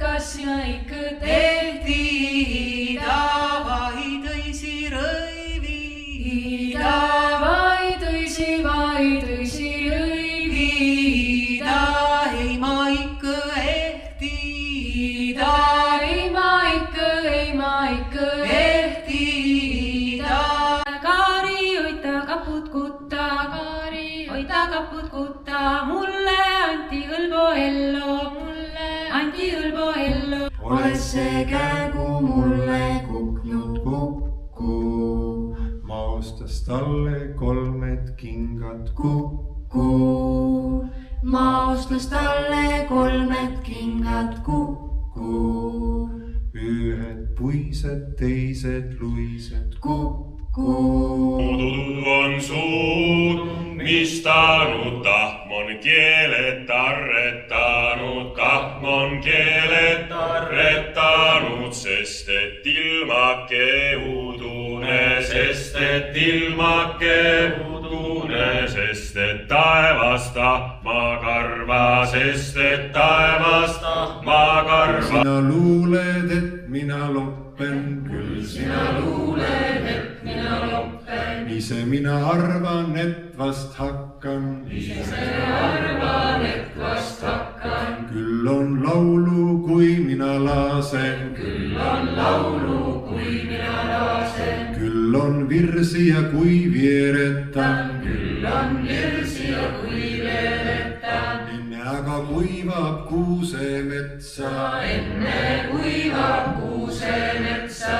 kas sina ikka tehti vaid õisi rõivi vaid õisi rõivi ei ma ikka ehti ei ma ikka ehti Kaari hoita kaput kutta mulle anti hõlbo ellu Oles see kägu mulle kuknud kukku ma ostas talle 3 kingad kukku ma ostas talle 3 kingad kukku ühed puised teised luised kukku Pudutud on suud, mis tanud tahmon keelet arretanud, sest et ilmake udune, sest et taevast ma karva, Sina luuled, et mina loppen, küll sina luuled, et mina loppen ise mina arvan, et vast hakkan küll on laulu, kui mina lasen küll on virsi ja kui vieretan enne aga kuivab kuusemetsa